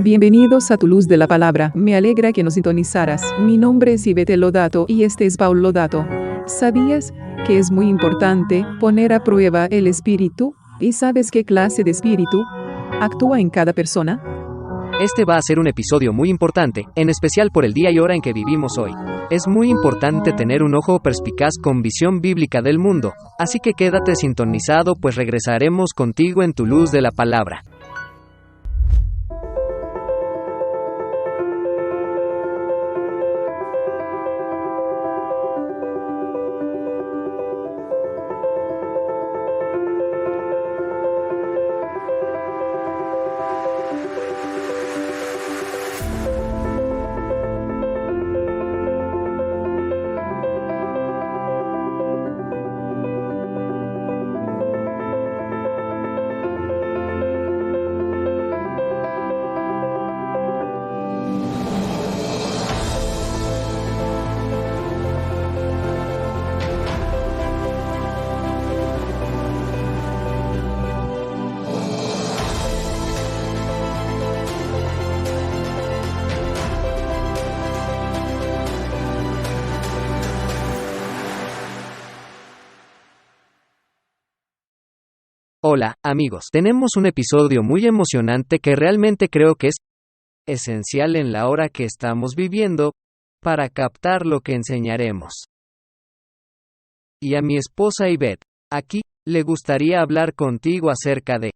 Bienvenidos a Tu Luz de la Palabra. Me alegra que nos sintonizaras. Mi nombre es Ivette Lodato y este es Paul Lodato. ¿Sabías que es muy importante poner a prueba el espíritu? ¿Y sabes qué clase de espíritu actúa en cada persona? Este va a ser un episodio muy importante, en especial por el día y hora en que vivimos hoy. Es muy importante tener un ojo perspicaz con visión bíblica del mundo, así que quédate sintonizado pues regresaremos contigo en Tu Luz de la Palabra. Hola, amigos. Tenemos un episodio muy emocionante que realmente creo que es esencial en la hora que estamos viviendo, para captar lo que enseñaremos. Y a mi esposa Ivette, aquí, le gustaría hablar contigo acerca de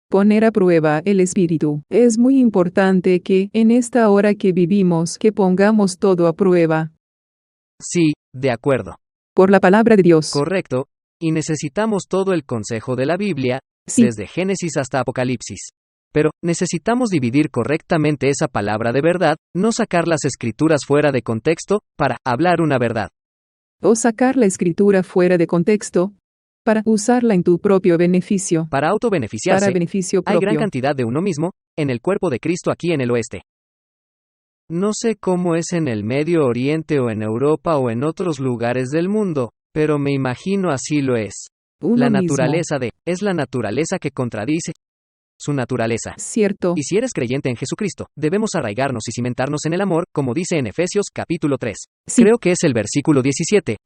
Poner a prueba el espíritu. Es muy importante que, en esta hora que vivimos, que pongamos todo a prueba. Sí, de acuerdo. Por la palabra de Dios. Correcto. Y necesitamos todo el consejo de la Biblia, Sí. desde Génesis hasta Apocalipsis. Pero, necesitamos dividir correctamente esa palabra de verdad, no sacar las escrituras fuera de contexto, para hablar una verdad. O sacar la escritura fuera de contexto, para usarla en tu propio beneficio. Para autobeneficiarse, Para beneficio hay gran propio. cantidad de uno mismo, en el cuerpo de Cristo aquí en el oeste. No sé cómo es en el Medio Oriente o en Europa o en otros lugares del mundo, pero me imagino así lo es. Uno La mismo. naturaleza es la naturaleza que contradice su naturaleza. Cierto. Y si eres creyente en Jesucristo, debemos arraigarnos y cimentarnos en el amor, como dice en Efesios capítulo 3. Sí. Creo que es el versículo 17.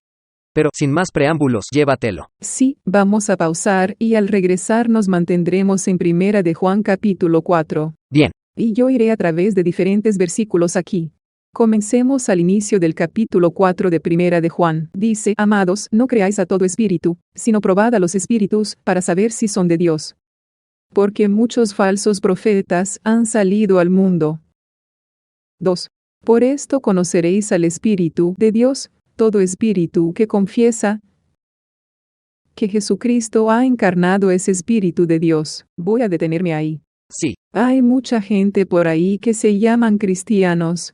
Pero, sin más preámbulos, llévatelo. Sí, vamos a pausar y al regresar nos mantendremos en Primera de Juan capítulo 4. Bien. Y yo iré a través de diferentes versículos aquí. Comencemos al inicio del capítulo 4 de Primera de Juan. Dice, amados, no creáis a todo espíritu, sino probad a los espíritus, para saber si son de Dios. Porque muchos falsos profetas han salido al mundo. 2. Por esto conoceréis al Espíritu de Dios, todo espíritu que confiesa que Jesucristo ha encarnado es Espíritu de Dios. Voy a detenerme ahí. Sí. Hay mucha gente por ahí que se llaman cristianos,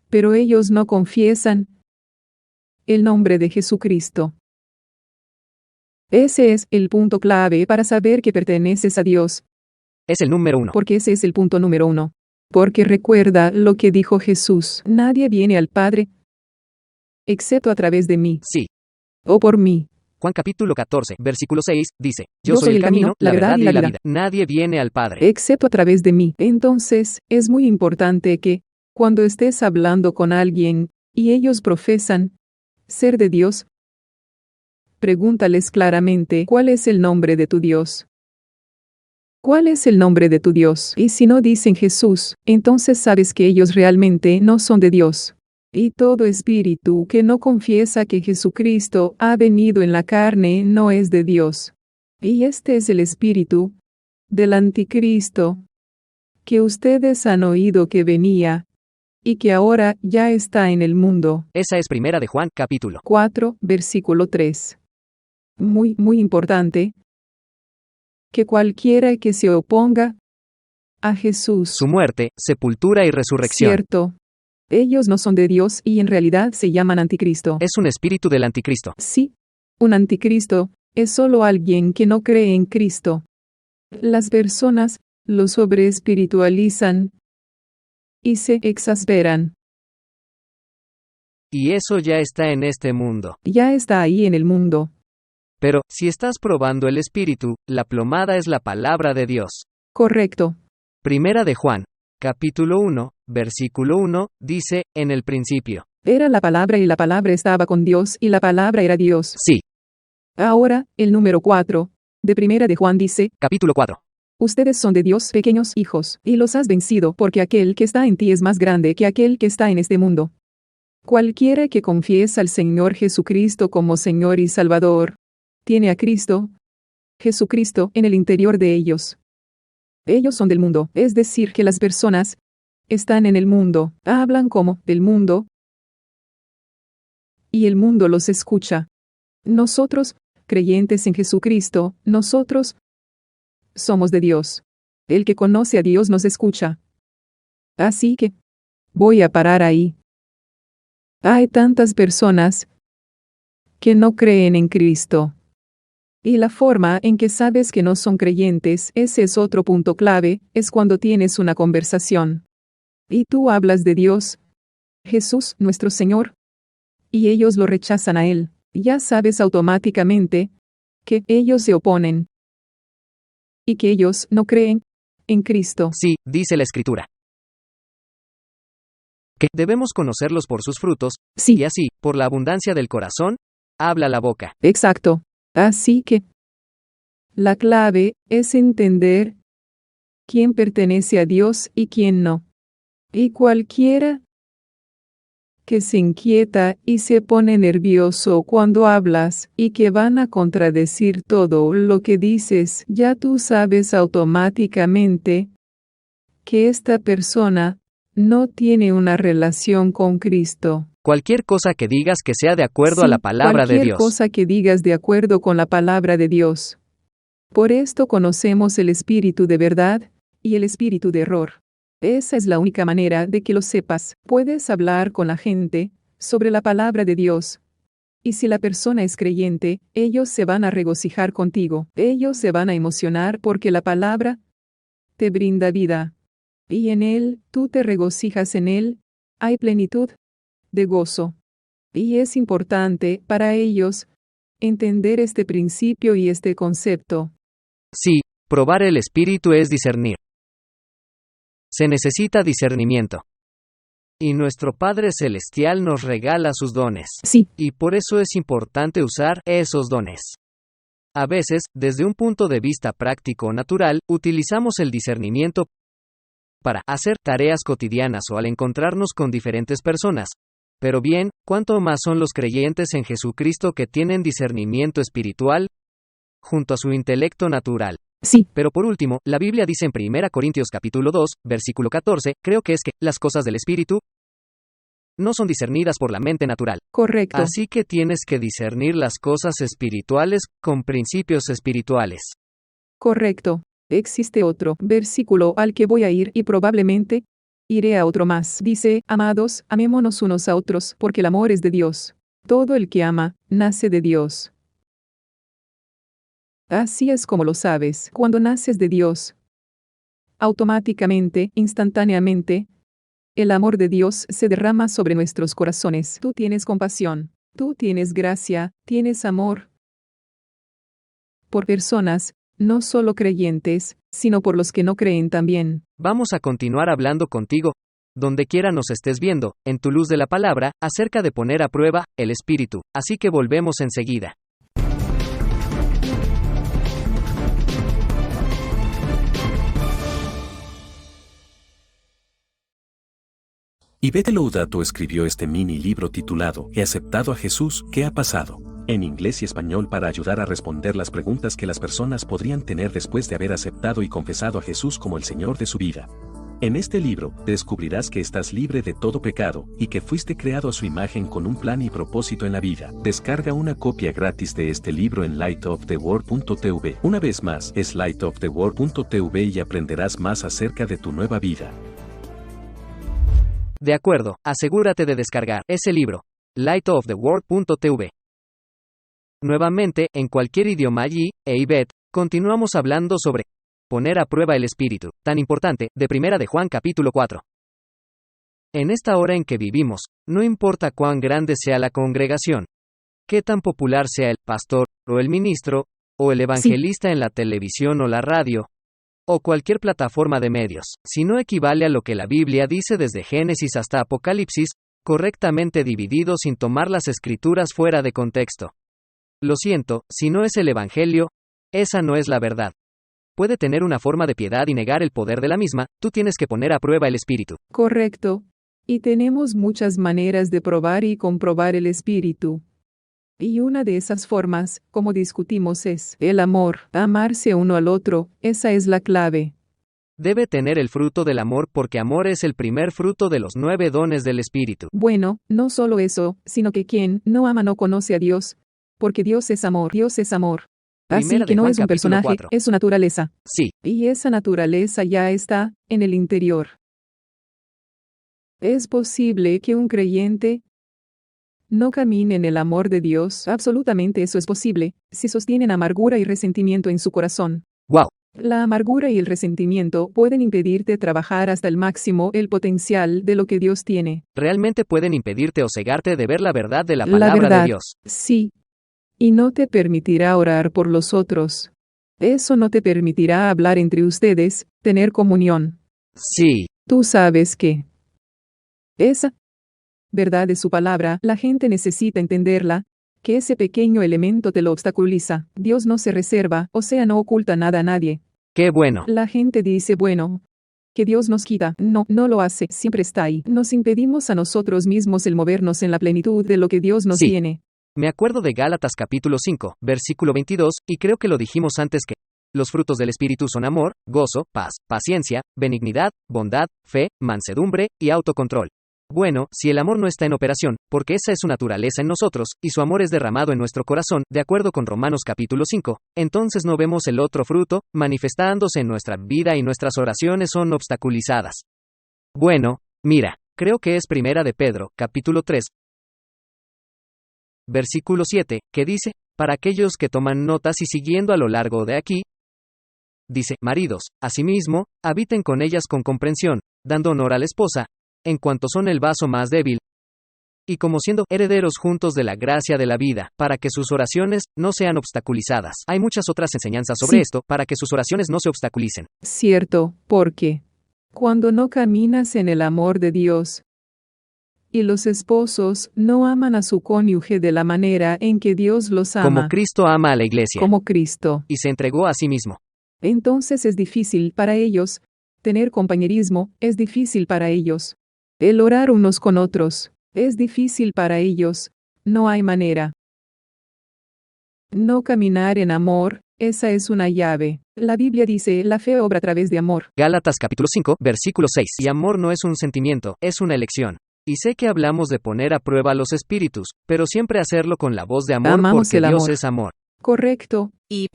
pero ellos no confiesan el nombre de Jesucristo. Ese es el punto clave para saber que perteneces a Dios. Es el número 1. Porque ese es el punto número 1. Porque recuerda lo que dijo Jesús: nadie viene al Padre excepto a través de mí. Sí. O por mí. Juan capítulo 14, versículo 6, dice, Yo soy el camino, la verdad y la vida. Nadie viene al Padre excepto a través de mí. Entonces, es muy importante que, cuando estés hablando con alguien, y ellos profesan ser de Dios, pregúntales claramente cuál es el nombre de tu Dios. ¿Cuál es el nombre de tu Dios? Y si no dicen Jesús, entonces sabes que ellos realmente no son de Dios. Y todo espíritu que no confiesa que Jesucristo ha venido en la carne no es de Dios. Y este es el espíritu del anticristo, que ustedes han oído que venía, y que ahora ya está en el mundo. Esa es Primera de Juan capítulo 4, versículo 3. Muy importante, que cualquiera que se oponga a Jesús, su muerte, sepultura y resurrección. Cierto. Ellos no son de Dios y en realidad se llaman anticristo. Es un espíritu del anticristo. Sí. Un anticristo es solo alguien que no cree en Cristo. Las personas lo sobreespiritualizan y se exasperan. Y eso ya está en este mundo. Ya está ahí en el mundo. Pero, si estás probando el espíritu, la plomada es la palabra de Dios. Correcto. Primera de Juan, capítulo 1, versículo 1, dice, en el principio. Era la palabra y la palabra estaba con Dios y la palabra era Dios. Sí. Ahora, el número 4 de Primera de Juan dice, Capítulo 4. Ustedes son de Dios, pequeños hijos, y los has vencido, porque aquel que está en ti es más grande que aquel que está en este mundo. Cualquiera que confiesa al Señor Jesucristo como Señor y Salvador, tiene a Cristo, Jesucristo, en el interior de ellos. Ellos son del mundo, es decir, que las personas están en el mundo, hablan como del mundo, y el mundo los escucha. Nosotros, creyentes en Jesucristo, nosotros somos de Dios. El que conoce a Dios nos escucha. Así que, voy a parar ahí. Hay tantas personas que no creen en Cristo. Y la forma en que sabes que no son creyentes, ese es otro punto clave, es cuando tienes una conversación. Y tú hablas de Dios, Jesús, nuestro Señor, y ellos lo rechazan a Él. Ya sabes automáticamente que ellos se oponen y que ellos no creen en Cristo. Sí, dice la Escritura. Que debemos conocerlos por sus frutos, Sí, y así, por la abundancia del corazón, habla la boca. exacto. Así que la clave es entender quién pertenece a Dios y quién no. Y cualquiera que se inquieta y se pone nervioso cuando hablas y que van a contradecir todo lo que dices, ya tú sabes automáticamente que esta persona no tiene una relación con Cristo. Cualquier cosa que digas que sea de acuerdo Sí, a la palabra de cualquier Dios. cosa que digas de acuerdo con la palabra de Dios. Por esto conocemos el espíritu de verdad y el espíritu de error. Esa es la única manera de que lo sepas. Puedes hablar con la gente sobre la palabra de Dios. Y si la persona es creyente, ellos se van a regocijar contigo. Ellos se van a emocionar porque la palabra te brinda vida. Y en Él, tú te regocijas en Él, hay plenitud de gozo. Y es importante para ellos entender este principio y este concepto. Sí, probar el espíritu es discernir. Se necesita discernimiento. Y nuestro Padre Celestial nos regala sus dones. Sí, Y por eso es importante usar esos dones. A veces, desde un punto de vista práctico o natural, utilizamos el discernimiento para hacer tareas cotidianas o al encontrarnos con diferentes personas. Pero bien, ¿cuánto más son los creyentes en Jesucristo que tienen discernimiento espiritual junto a su intelecto natural? sí, Pero por último, la Biblia dice en 1 Corintios capítulo 2, versículo 14, creo que es que las cosas del Espíritu no son discernidas por la mente natural. correcto. Así que tienes que discernir las cosas espirituales con principios espirituales. Correcto. Existe otro versículo al que voy a ir y probablemente iré a otro más. Dice, amados, amémonos unos a otros, porque el amor es de Dios. Todo el que ama, nace de Dios. Así es como lo sabes. Cuando naces de Dios, automáticamente, instantáneamente, el amor de Dios se derrama sobre nuestros corazones. Tú tienes compasión, tú tienes gracia, tienes amor por personas, no solo creyentes, sino por los que no creen también. Vamos a continuar hablando contigo, donde quiera nos estés viendo, en tu luz de la palabra, acerca de poner a prueba el Espíritu. Así que volvemos enseguida. Yvette Loudato escribió este mini libro titulado He aceptado a Jesús, ¿qué ha pasado?, en inglés y español para ayudar a responder las preguntas que las personas podrían tener después de haber aceptado y confesado a Jesús como el Señor de su vida. En este libro, descubrirás que estás libre de todo pecado y que fuiste creado a su imagen con un plan y propósito en la vida. Descarga una copia gratis de este libro en lightoftheworld.tv. Una vez más, es lightoftheworld.tv y aprenderás más acerca de tu nueva vida. De acuerdo, asegúrate de descargar ese libro, lightoftheworld.tv. Nuevamente, en cualquier idioma allí, Yvette, continuamos hablando sobre poner a prueba el Espíritu, tan importante, de 1 de Juan capítulo 4. En esta hora en que vivimos, no importa cuán grande sea la congregación, qué tan popular sea el pastor, o el ministro, o el evangelista en la televisión o la radio, o cualquier plataforma de medios, si no equivale a lo que la Biblia dice desde Génesis hasta Apocalipsis, correctamente dividido sin tomar las escrituras fuera de contexto. Lo siento, si no es el Evangelio, esa no es la verdad. Puede tener una forma de piedad y negar el poder de la misma, tú tienes que poner a prueba el Espíritu. Correcto. Y tenemos muchas maneras de probar y comprobar el Espíritu. Y una de esas formas, como discutimos, es el amor, amarse uno al otro, esa es la clave. Debe tener el fruto del amor porque amor es el primer fruto de los 9 dones del Espíritu. Bueno, no solo eso, sino que quien no ama no conoce a Dios, porque Dios es amor, Dios es amor. Así Primera que de no Juan, es un capítulo personaje, 4. es su naturaleza. Sí, Y esa naturaleza ya está en el interior. ¿Es posible que un creyente no camine en el amor de Dios? Absolutamente eso es posible, si sostienen amargura y resentimiento en su corazón. wow. La amargura y el resentimiento pueden impedirte trabajar hasta el máximo el potencial de lo que Dios tiene. Realmente pueden impedirte o cegarte de ver la verdad de la La palabra verdad, de Dios. sí. Y no te permitirá orar por los otros. Eso no te permitirá hablar entre ustedes, tener comunión. Sí, Tú sabes que esa verdad de su palabra, la gente necesita entenderla, que ese pequeño elemento te lo obstaculiza. Dios no se reserva, o sea, no oculta nada a nadie. qué bueno. La gente dice, bueno, que Dios nos quita. No, no lo hace, siempre está ahí. Nos impedimos a nosotros mismos el movernos en la plenitud de lo que Dios nos Sí. tiene. Me acuerdo de Gálatas capítulo 5, versículo 22, y creo que lo dijimos antes que los frutos del Espíritu son amor, gozo, paz, paciencia, benignidad, bondad, fe, mansedumbre y autocontrol. Bueno, si el amor no está en operación, porque esa es su naturaleza en nosotros, y su amor es derramado en nuestro corazón, de acuerdo con Romanos capítulo 5, entonces no vemos el otro fruto, manifestándose en nuestra vida y nuestras oraciones son obstaculizadas. Bueno, mira, creo que es Primera de Pedro, capítulo 3, versículo 7, que dice, para aquellos que toman notas y siguiendo a lo largo de aquí, dice, maridos, asimismo, habiten con ellas con comprensión, dando honor a la esposa, en cuanto son el vaso más débil, y como siendo herederos juntos de la gracia de la vida, para que sus oraciones no sean obstaculizadas. Hay muchas otras enseñanzas sobre Sí. esto, para que sus oraciones no se obstaculicen. Cierto, porque cuando no caminas en el amor de Dios, y los esposos no aman a su cónyuge de la manera en que Dios los Como ama, Cristo ama a la iglesia, como Cristo, y se entregó a sí mismo. entonces es difícil para ellos tener compañerismo, es difícil para ellos el orar unos con otros, es difícil para ellos, no hay manera. No caminar en amor, esa es una llave. La Biblia dice, la fe obra a través de amor. Gálatas capítulo 5, versículo 6. Y amor no es un sentimiento, es una elección. Y sé que hablamos de poner a prueba los espíritus, pero siempre hacerlo con la voz de amor Amamos porque el Dios amor. es amor. Correcto. Y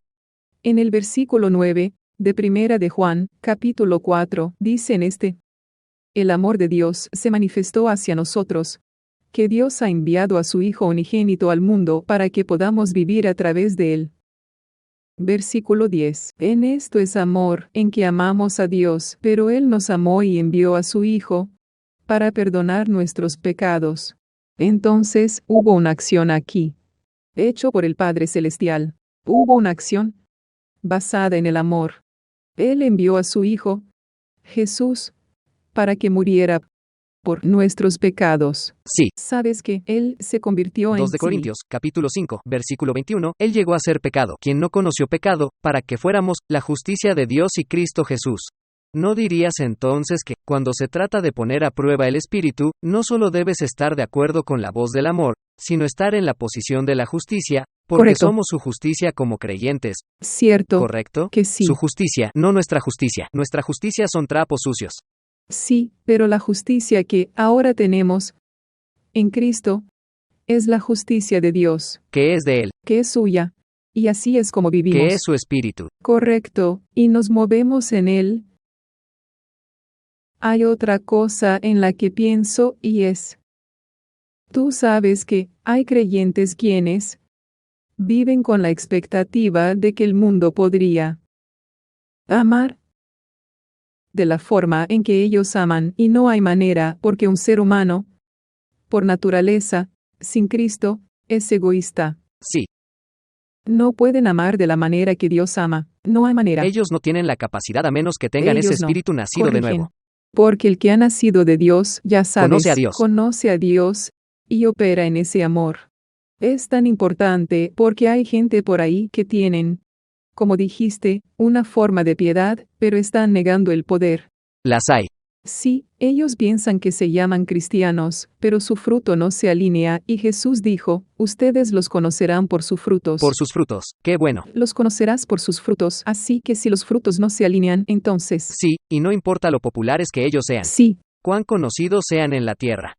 en el versículo 9, de Primera de Juan, capítulo 4, dice en este, el amor de Dios se manifestó hacia nosotros, que Dios ha enviado a su Hijo unigénito al mundo para que podamos vivir a través de él. Versículo 10. En esto es amor, en que amamos a Dios, pero Él nos amó y envió a su Hijo, para perdonar nuestros pecados. Entonces, hubo una acción aquí, hecho por el Padre Celestial. Hubo una acción basada en el amor. Él envió a su Hijo, Jesús, para que muriera por nuestros pecados. Sí. ¿Sabes que Él se convirtió en 2 de sí? Corintios, capítulo 5, versículo 21, Él llegó a ser pecado, quien no conoció pecado, para que fuéramos la justicia de Dios y Cristo Jesús. ¿No dirías entonces que, cuando se trata de poner a prueba el espíritu, no solo debes estar de acuerdo con la voz del amor, sino estar en la posición de la justicia, porque Correcto. somos su justicia como creyentes? Cierto, ¿Correcto? que sí. Su justicia, no nuestra justicia. Nuestra justicia son trapos sucios. Sí, pero la justicia que ahora tenemos en Cristo es la justicia de Dios, Que es de Él, que es suya, y así es como vivimos. que es su espíritu. Correcto, y nos movemos en Él. Hay otra cosa en la que pienso y es, tú sabes que hay creyentes quienes viven con la expectativa de que el mundo podría amar de la forma en que ellos aman, y no hay manera, porque un ser humano, por naturaleza, sin Cristo, es egoísta. Sí. No pueden amar de la manera que Dios ama. No hay manera. Ellos no tienen la capacidad a menos que tengan ese Ellos no. espíritu nacido de Corrigen. nuevo. Porque el que ha nacido de Dios, ya sabes, Conoce a Dios. Y opera en ese amor. Es tan importante porque hay gente por ahí que tienen, como dijiste, una forma de piedad, pero están negando el poder. Las hay. Sí, ellos piensan que se llaman cristianos, pero su fruto no se alinea, y Jesús dijo, ustedes los conocerán por sus frutos. Por sus frutos. Qué bueno. Los conocerás por sus frutos, así que si los frutos no se alinean, entonces... Sí, y no importa lo populares que ellos sean. Sí. Cuán conocidos sean en la tierra.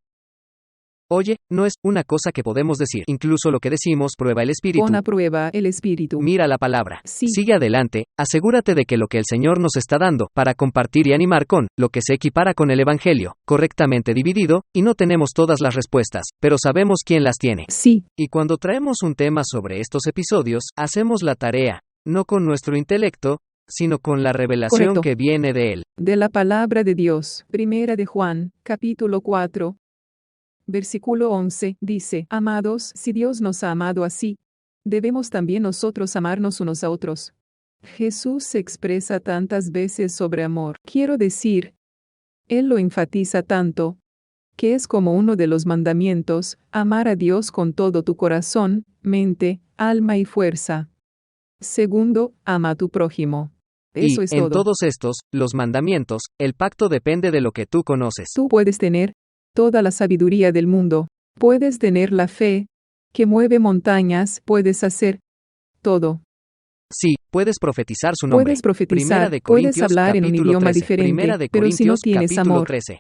Oye, no es una cosa que podemos decir. Incluso lo que decimos prueba el espíritu. Pon a prueba el espíritu. Mira la palabra. Sí. Sigue adelante, asegúrate de que lo que el Señor nos está dando para compartir y animar con lo que se equipara con el Evangelio, correctamente dividido, y no tenemos todas las respuestas, pero sabemos quién las tiene. Sí. Y cuando traemos un tema sobre estos episodios, hacemos la tarea, no con nuestro intelecto, sino con la revelación Correcto. que viene de él. De la palabra de Dios. Primera de Juan, capítulo 4. Versículo 11, dice, Amados, si Dios nos ha amado así, debemos también nosotros amarnos unos a otros. Jesús se expresa tantas veces sobre amor. Quiero decir, Él lo enfatiza tanto, que es como uno de los mandamientos, amar a Dios con todo tu corazón, mente, alma y fuerza. Segundo, ama a tu prójimo. Eso es en todo. todos estos, los mandamientos, el pacto depende de lo que tú conoces. Tú puedes tener toda la sabiduría del mundo. Puedes tener la fe que mueve montañas. Puedes hacer todo. Sí, puedes profetizar su nombre. Puedes profetizar, Primera de puedes Corintios, hablar en un capítulo idioma 13. diferente, Primera de pero si no Corintios, tienes capítulo amor, 13.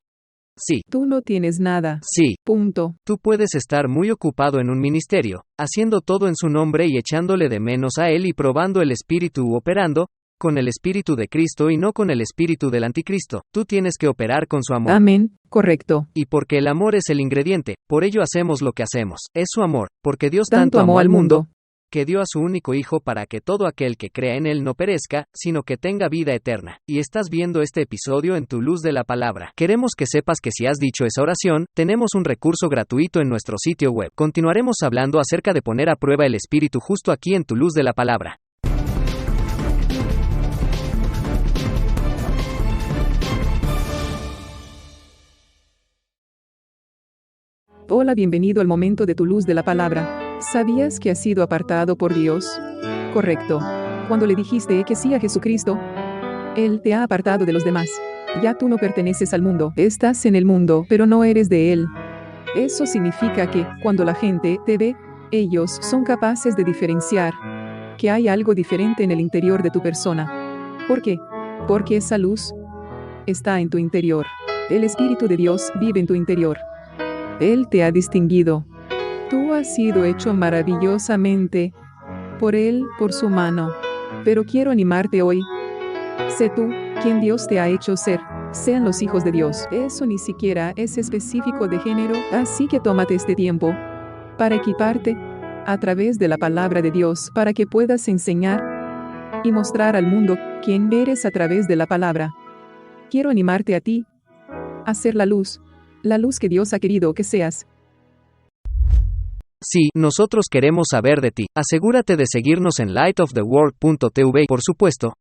Sí, tú no tienes nada. sí. Punto. Tú puedes estar muy ocupado en un ministerio, haciendo todo en su nombre y echándole de menos a él y probando el espíritu u operando con el espíritu de Cristo y no con el espíritu del anticristo. Tú tienes que operar con su amor. Amén. Correcto. Y porque el amor es el ingrediente, por ello hacemos lo que hacemos. Es su amor, porque Dios Tanto amó al mundo que dio a su único Hijo para que todo aquel que crea en Él no perezca, sino que tenga vida eterna. Y estás viendo este episodio en tu luz de la palabra. Queremos que sepas que si has dicho esa oración, tenemos un recurso gratuito en nuestro sitio web. Continuaremos hablando acerca de poner a prueba el espíritu justo aquí en tu luz de la palabra. Hola, bienvenido al momento de tu luz de la palabra. ¿Sabías que has sido apartado por Dios? Correcto. Cuando le dijiste que sí a Jesucristo, Él te ha apartado de los demás. Ya tú no perteneces al mundo. Estás en el mundo, pero no eres de Él. Eso significa que, cuando la gente te ve, ellos son capaces de diferenciar que hay algo diferente en el interior de tu persona. ¿Por qué? Porque esa luz está en tu interior. El Espíritu de Dios vive en tu interior. Él te ha distinguido. Tú has sido hecho maravillosamente por Él, por su mano. Pero quiero animarte hoy. Sé tú quien Dios te ha hecho ser. Sean los hijos de Dios. Eso ni siquiera es específico de género, así que tómate este tiempo para equiparte a través de la palabra de Dios para que puedas enseñar y mostrar al mundo quién eres a través de la palabra. Quiero animarte a ti a ser la luz que Dios ha querido que seas. Sí, nosotros queremos saber de ti. Asegúrate de seguirnos en lightoftheworld.tv, por supuesto.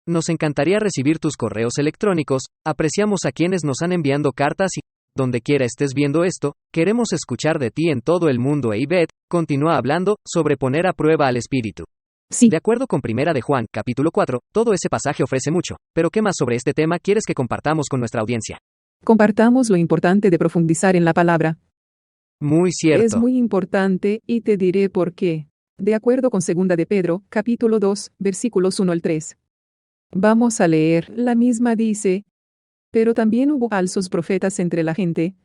Nos encantaría recibir tus correos electrónicos. Apreciamos a quienes nos han enviando cartas y, donde quiera estés viendo esto, queremos escuchar de ti en todo el mundo. E Ivette continúa hablando sobre poner a prueba al espíritu. Sí. De acuerdo con Primera de Juan, capítulo 4, todo ese pasaje ofrece mucho. Pero ¿qué más sobre este tema quieres que compartamos con nuestra audiencia? Compartamos lo importante de profundizar en la palabra. Muy cierto. Es muy importante, y te diré por qué. De acuerdo con 2 de Pedro, capítulo 2, versículos 1 al 3. Vamos a leer, la misma dice, pero también hubo falsos profetas entre la gente,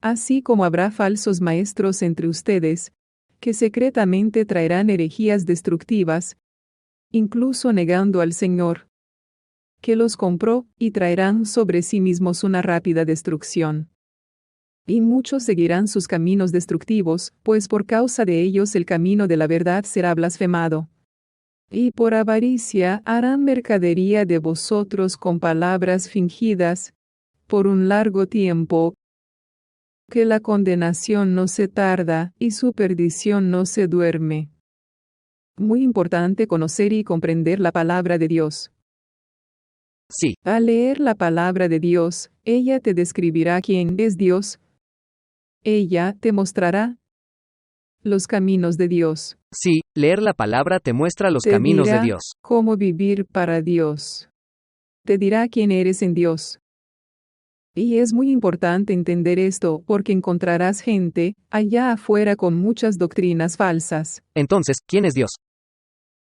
así como habrá falsos maestros entre ustedes, que secretamente traerán herejías destructivas, incluso negando al Señor, que los compró, y traerán sobre sí mismos una rápida destrucción. Y muchos seguirán sus caminos destructivos, pues por causa de ellos el camino de la verdad será blasfemado. Y por avaricia harán mercadería de vosotros con palabras fingidas, por un largo tiempo, que la condenación no se tarda, y su perdición no se duerme. Muy importante conocer y comprender la palabra de Dios. Sí, Al leer la palabra de Dios, ella te describirá quién es Dios. Ella te mostrará los caminos de Dios. sí, leer la palabra te muestra los Te caminos de dirá Dios. cómo vivir para Dios. Te dirá quién eres en Dios. Y es muy importante entender esto porque encontrarás gente allá afuera con muchas doctrinas falsas. Entonces, ¿quién es Dios?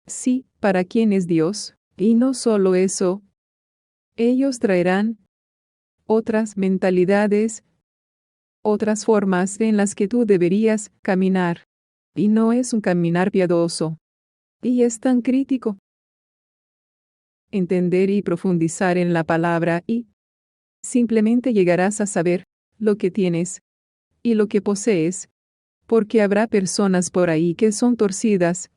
Sí, ¿para quién es Dios? Y no solo eso, ellos traerán otras mentalidades, otras formas en las que tú deberías caminar. Y no es un caminar piadoso. Y es tan crítico entender y profundizar en la palabra y simplemente llegarás a saber lo que tienes y lo que posees, porque habrá personas por ahí que son torcidas.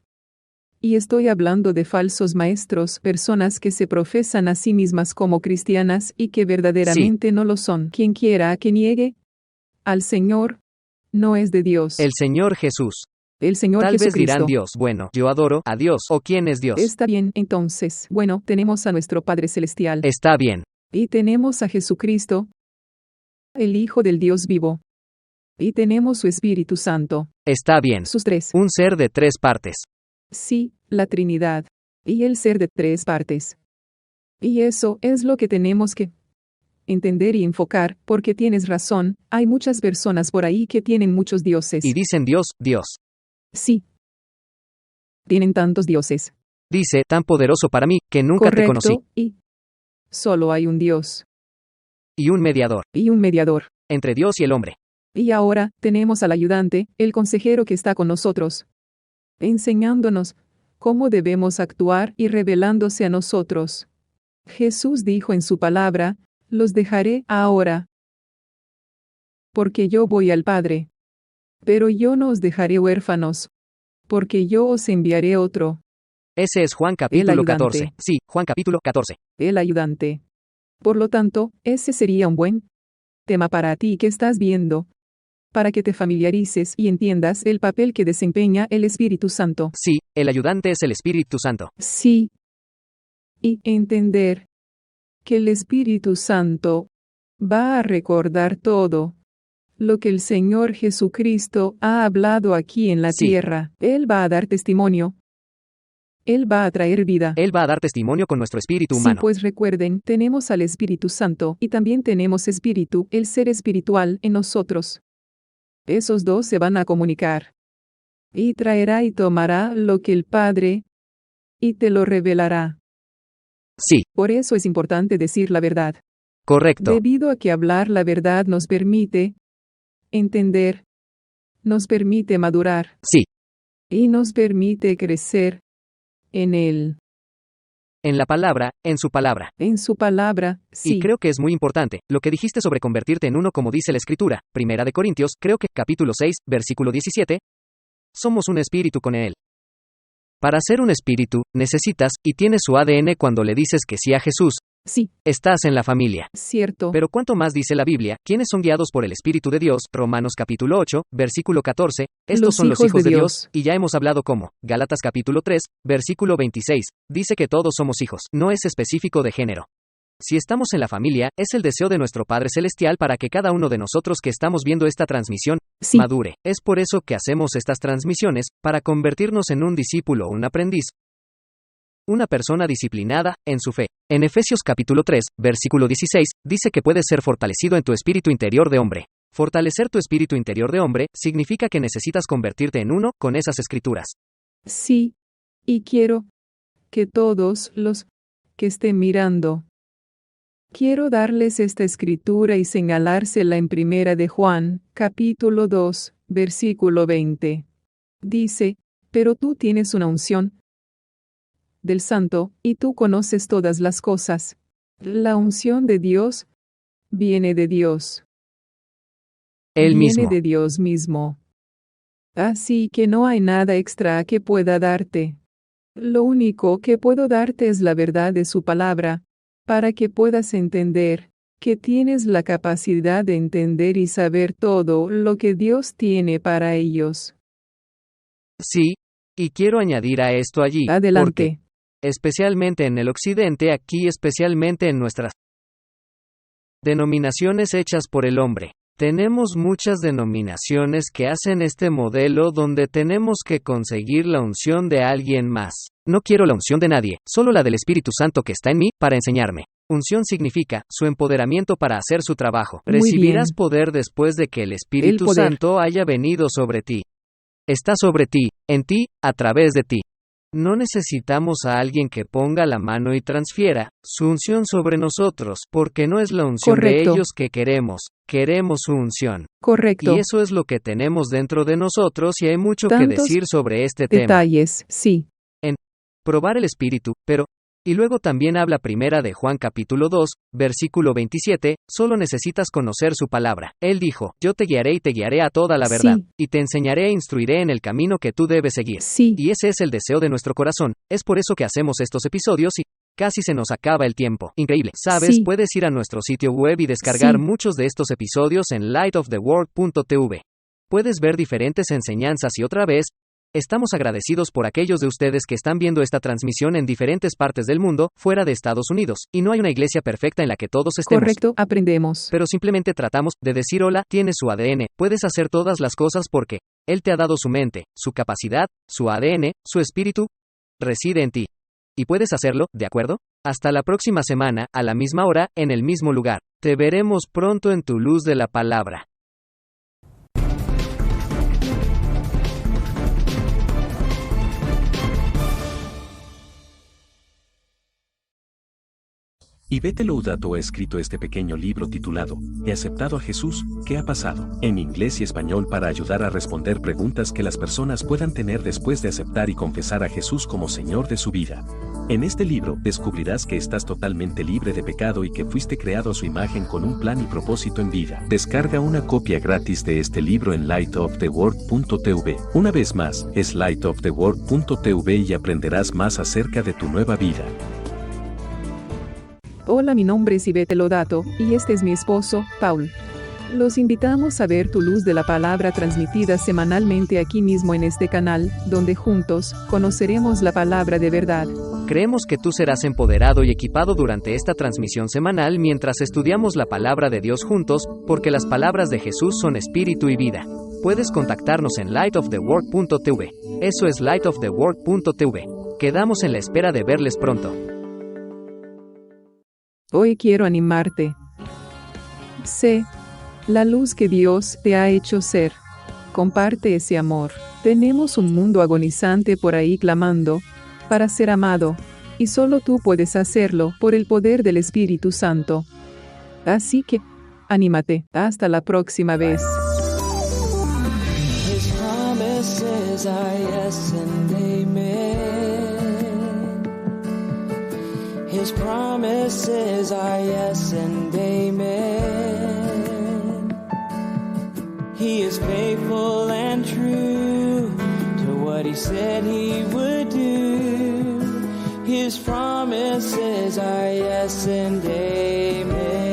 Y estoy hablando de falsos maestros, personas que se profesan a sí mismas como cristianas y que verdaderamente no lo son. Quien quiera que niegue al Señor, no es de Dios. El Señor Jesús. El Señor Tal vez Jesucristo. dirán Dios, bueno, yo adoro a Dios, o ¿quién es Dios? Está bien, entonces, bueno, tenemos a nuestro Padre Celestial. Está bien. Y tenemos a Jesucristo, el Hijo del Dios vivo. Y tenemos su Espíritu Santo. Está bien. Sus tres. Un ser de 3 partes. Sí, la Trinidad. Y el ser de 3 partes. Y eso es lo que tenemos que entender y enfocar, porque tienes razón, hay muchas personas por ahí que tienen muchos dioses. Y dicen Dios, Dios. Sí. Tienen tantos dioses. Dice, tan poderoso para mí, que nunca te conocí. Correcto, y solo hay un Dios. Y un mediador. Y un mediador. Entre Dios y el hombre. Y ahora, tenemos al ayudante, el consejero que está con nosotros, enseñándonos cómo debemos actuar y revelándose a nosotros. Jesús dijo en su palabra, los dejaré ahora, porque yo voy al Padre. Pero yo no os dejaré huérfanos, porque yo os enviaré otro, Ese es Juan capítulo ayudante. 14. Sí, Juan capítulo 14. el ayudante. Por lo tanto, ese sería un buen tema para ti que estás viendo, para que te familiarices y entiendas el papel que desempeña el Espíritu Santo. Sí, el ayudante es el Espíritu Santo. Sí. Y entender que el Espíritu Santo va a recordar todo lo que el Señor Jesucristo ha hablado aquí en la Sí. tierra. Él va a dar testimonio. Él va a traer vida. Él va a dar testimonio con nuestro espíritu Sí, humano. pues recuerden, tenemos al Espíritu Santo y también tenemos Espíritu, el ser espiritual en nosotros. Esos dos se van a comunicar. Y traerá y tomará lo que el Padre y te lo revelará. Sí, Por eso es importante decir la verdad. correcto. Debido a que hablar la verdad nos permite entender, nos permite madurar Sí, y nos permite crecer en Él, en la palabra, en su palabra. en su palabra, sí. Y creo que es muy importante, lo que dijiste sobre convertirte en uno como dice la Escritura, Primera de Corintios, creo que, capítulo 6, versículo 17. Somos un espíritu con Él. Para ser un espíritu, necesitas, y tienes su ADN cuando le dices que sí a Jesús, Sí, estás en la familia. cierto. Pero ¿cuánto más dice la Biblia? ¿Quiénes son guiados por el Espíritu de Dios? Romanos capítulo 8, versículo 14. Estos son los hijos de Dios, y ya hemos hablado cómo. Gálatas capítulo 3, versículo 26. Dice que todos somos hijos, no es específico de género. Si estamos en la familia, es el deseo de nuestro Padre Celestial para que cada uno de nosotros que estamos viendo esta transmisión, Sí, madure. Es por eso que hacemos estas transmisiones, para convertirnos en un discípulo o un aprendiz. Una persona disciplinada, en su fe. En Efesios capítulo 3, versículo 16, dice que puedes ser fortalecido en tu espíritu interior de hombre. Fortalecer tu espíritu interior de hombre, significa que necesitas convertirte en uno, con esas escrituras. sí. Y quiero que todos los que estén mirando, quiero darles esta escritura y señalársela en Primera de Juan, capítulo 2, versículo 20. Dice, pero tú tienes una unción del Santo, y tú conoces todas las cosas. La unción de Dios viene de Dios. Él Viene mismo. de Dios mismo. Así que no hay nada extra que pueda darte. Lo único que puedo darte es la verdad de su palabra, para que puedas entender que tienes la capacidad de entender y saber todo lo que Dios tiene para ellos. Sí, Y quiero añadir a esto allí, Adelante. porque, especialmente en el occidente, aquí especialmente en nuestras denominaciones hechas por el hombre. Tenemos muchas denominaciones que hacen este modelo donde tenemos que conseguir la unción de alguien más. No quiero la unción de nadie, solo la del Espíritu Santo que está en mí, para enseñarme. Unción significa su empoderamiento para hacer su trabajo. Muy Recibirás bien. poder después de que el Espíritu poder. Santo haya venido sobre ti. Está sobre ti, en ti, a través de ti. No necesitamos a alguien que ponga la mano y transfiera su unción sobre nosotros, porque no es la unción Correcto. de ellos que queremos su unción. Correcto. Y eso es lo que tenemos dentro de nosotros y hay mucho que Tantos decir sobre este tema. Detalles, sí. Probar el Espíritu, pero... Y luego también habla primera de Juan capítulo 2, versículo 27, solo necesitas conocer su palabra. Él dijo, yo te guiaré y te guiaré a toda la verdad, Sí. y te enseñaré e instruiré en el camino que tú debes seguir. Sí. Y ese es el deseo de nuestro corazón, es por eso que hacemos estos episodios y casi se nos acaba el tiempo. Increíble. ¿Sabes? Sí. Puedes ir a nuestro sitio web y descargar Sí. muchos de estos episodios en lightoftheworld.tv. Puedes ver diferentes enseñanzas y otra vez, estamos agradecidos por aquellos de ustedes que están viendo esta transmisión en diferentes partes del mundo, fuera de Estados Unidos, y no hay una iglesia perfecta en la que todos estemos. Correcto, aprendemos. Pero simplemente tratamos de decir hola, tienes su ADN, puedes hacer todas las cosas porque Él te ha dado su mente, su capacidad, su ADN, su espíritu, reside en ti. Y puedes hacerlo, ¿de acuerdo? Hasta la próxima semana, a la misma hora, en el mismo lugar. Te veremos pronto en tu luz de la palabra. Yvette Loudato ha escrito este pequeño libro titulado He aceptado a Jesús, ¿qué ha pasado? En inglés y español para ayudar a responder preguntas que las personas puedan tener después de aceptar y confesar a Jesús como Señor de su vida. En este libro descubrirás que estás totalmente libre de pecado y que fuiste creado a su imagen con un plan y propósito en vida. Descarga una copia gratis de este libro en lightoftheworld.tv. Una vez más, es lightoftheworld.tv y aprenderás más acerca de tu nueva vida. Hola, mi nombre es Yvette Loudato, y este es mi esposo, Paul. Los invitamos a ver Tu Luz de la Palabra transmitida semanalmente aquí mismo en este canal, donde juntos, conoceremos la palabra de verdad. Creemos que tú serás empoderado y equipado durante esta transmisión semanal mientras estudiamos la palabra de Dios juntos, porque las palabras de Jesús son espíritu y vida. Puedes contactarnos en lightoftheworld.tv. Eso es lightoftheworld.tv. Quedamos en la espera de verles pronto. Hoy quiero animarte. Sé la luz que Dios te ha hecho ser. Comparte ese amor. Tenemos un mundo agonizante por ahí clamando para ser amado, y solo tú puedes hacerlo por el poder del Espíritu Santo. Así que, anímate. Hasta la próxima vez. His promises are yes and amen. His promises are yes and amen. He is faithful and true to what he said he would do. His promises are yes and amen.